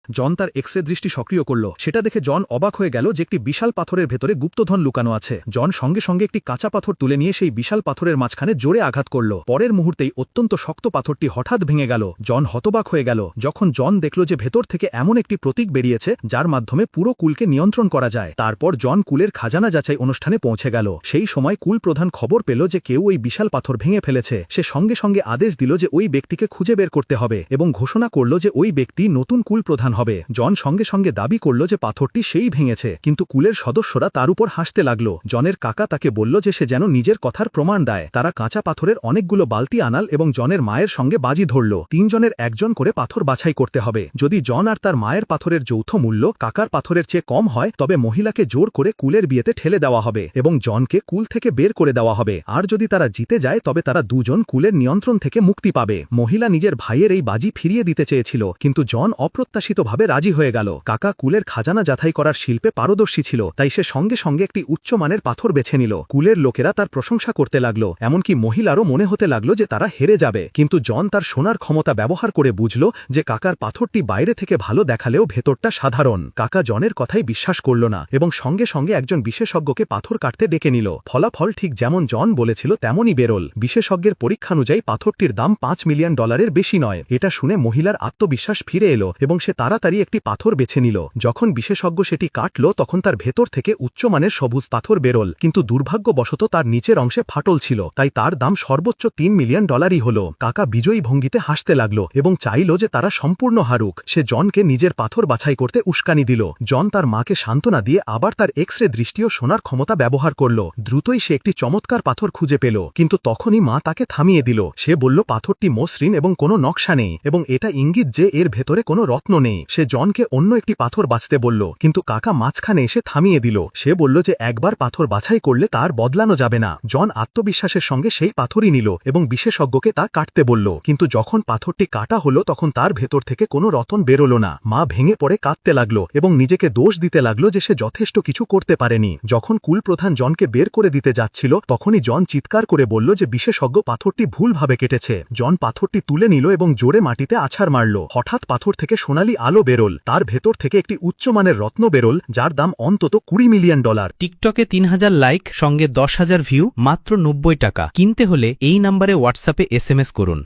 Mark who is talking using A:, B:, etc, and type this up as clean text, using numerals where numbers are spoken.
A: জন তার এক্সরে দৃষ্টি সক্রিয় করল। সেটা দেখে জন অবাক হয়ে গেল যে একটি বিশাল পাথরের ভেতরে গুপ্তধন লুকানো আছে। জন সঙ্গে সঙ্গে একটি কাঁচা পাথর তুলে নিয়ে সেই বিশাল পাথরের মাঝখানে জোরে আঘাত করল। পরের মুহূর্তেই অত্যন্ত শক্ত পাথরটি হঠাৎ ভেঙে গেল। জন হতবাক হয়ে গেল যখন জন দেখল যে ভেতর থেকে এমন একটি প্রতীক বেরিয়েছে যার মাধ্যমে পুরো কুলকে নিয়ন্ত্রণ করা যায়। তারপর জন কুলের খাজানা যাচাই অনুষ্ঠানে পৌঁছে গেল। সেই সময় কুল প্রধান খবর পেল যে কেউ ওই বিশাল পাথর ভেঙে ফেলেছে। সে সঙ্গে সঙ্গে আদেশ দিল যে ওই ব্যক্তিকে খুঁজে বের করতে হবে এবং ঘোষণা করল যে ওই ব্যক্তি নতুন কুল প্রধান হবে। জন সঙ্গে সঙ্গে দাবি করল যে পাথরটি সেই ভেঙেছে, কিন্তু কুলের সদস্যরা তার উপর হাসতে লাগল। জনের কাকা তাকে বলল যে সে যেন নিজের কথার প্রমাণ দেয়। তারা কাঁচা পাথরের অনেকগুলো বালতি আনাল এবং জনের মায়ের সঙ্গে বাজি ধরল। তিনজনের একজন করে পাথর বাছাই করতে হবে। যদি জন আর তার মায়ের পাথরের যৌথ মূল্য কাকার পাথরের চেয়ে কম হয় তবে মহিলাকে জোর করে কুলের বিয়েতে ঠেলে দেওয়া হবে এবং জনকে কুল থেকে বের করে দেওয়া হবে। আর যদি তারা জিতে যায় তবে তারা দুজন কুলের নিয়ন্ত্রণ থেকে মুক্তি পাবে। মহিলা নিজের ভাইয়ের এই বাজি ফিরিয়ে দিতে চেয়েছিল, কিন্তু জন অপ্রত্যাশিতভাবে রাজি হয়ে গেল। কাকা কুলের খাজানা যাচাই করার শিল্পে পারদর্শী ছিল, তাই সে সঙ্গে সঙ্গে একটি উচ্চমানের পাথর বেছে নিল। কুলের লোকেরা তার প্রশংসা করতে লাগলো, এমনকি মহিলারও মনে হতে লাগলো যে তারা হেরে যাবে। কিন্তু জন তার সোনার ক্ষমতা ব্যবহার করে বুঝল যে কাকার পাথরটি বাইরে থেকে ভালো দেখালেও ভেতরটা সাধারণ। কাকা জনের কথাই বিশ্বাস করল না এবং সঙ্গে সঙ্গে একজন বিশেষজ্ঞকে পাথর কাটতে ডেকে নিল। ফলাফল ঠিক যেমন জন বলেছিল তেমনই বেরোল। বিশেষজ্ঞের পরীক্ষানুযায়ী পাথরটির দাম $5 মিলিয়ন বেশি নয়। এটা শুনে মহিলার আত্মবিশ্বাস ফিরে এলো এবং সে তাড়াতাড়ি একটি পাথর বেছে নিল। যখন বিশেষজ্ঞ সেটি কাটল তখন তার ভেতর থেকে উচ্চমানের সবুজ পাথর বেরোল, কিন্তু দুর্ভাগ্যবশত তার নিচের অংশে ফাটল ছিল, তাই তার দাম সর্বোচ্চ $3 মিলিয়ন হল। কাকা বিজয়ী ভঙ্গিতে হাসতে লাগল এবং চাইল যে তারা সম্পূর্ণ হারুক। সে জনকে নিজের পাথর বাছাই করতে উস্কানি দিল। জন তার মাকে সান্ত্বনা দিয়ে আবার তার এক্সরে দৃষ্টি ও সোনার ক্ষমতা ব্যবহার করল। দ্রুতই সে একটি চমৎকার পাথর খুঁজে পেল, কিন্তু তখনই মা তাকে থামিয়ে দিল। সে বলল পাথরটি মসৃণ এবং কোনো নকশা নেই এবং এটা ইঙ্গিত যে এর ভেতরে কোনো রত্ন নেই। সে জনকে অন্য একটি পাথর বাছতে বলল, কিন্তু কাকা মাঝখানে এসে থামিয়ে দিল। সে বলল যে একবার পাথর বাছাই করলে তার বদলানো যাবে না। জন আত্মবিশ্বাসের সঙ্গে সেই পাথরই নিল এবং বিশেষজ্ঞকে তা কাটতে বলল, কিন্তু যখন পাথরটি কাটা হলো তখন তার ভেতর থেকে কোনো রতন বেরোলো না। মা ভেঙে পড়ে কাঁদতে লাগলো এবং নিজেকে দোষ দিতে লাগলো যে সে যথেষ্ট কিছু করতে পারেনি। যখন কুল প্রধান জনকে বের করে দিতে যাচ্ছিল তখনই জন চিৎকার করে বলল যে বিশেষজ্ঞ পাথরটি ভুলভাবে কেটেছে। জন পাথরটি তুলে নিল এবং জোরে মাটিতে আছাড় মারল। হঠাৎ পাথর থেকে সোনালি আলো বেরোল। তার ভেতর থেকে একটি উচ্চমানের রত্ন বেরোল যার দাম অন্তত $20 মিলিয়ন।
B: টিকটকে 3000 লাইক সঙ্গে 10,000 ভিউ, মাত্র 90 টাকা। কিনতে হলে এই নম্বরে হোয়াটসঅ্যাপে SMS করুন।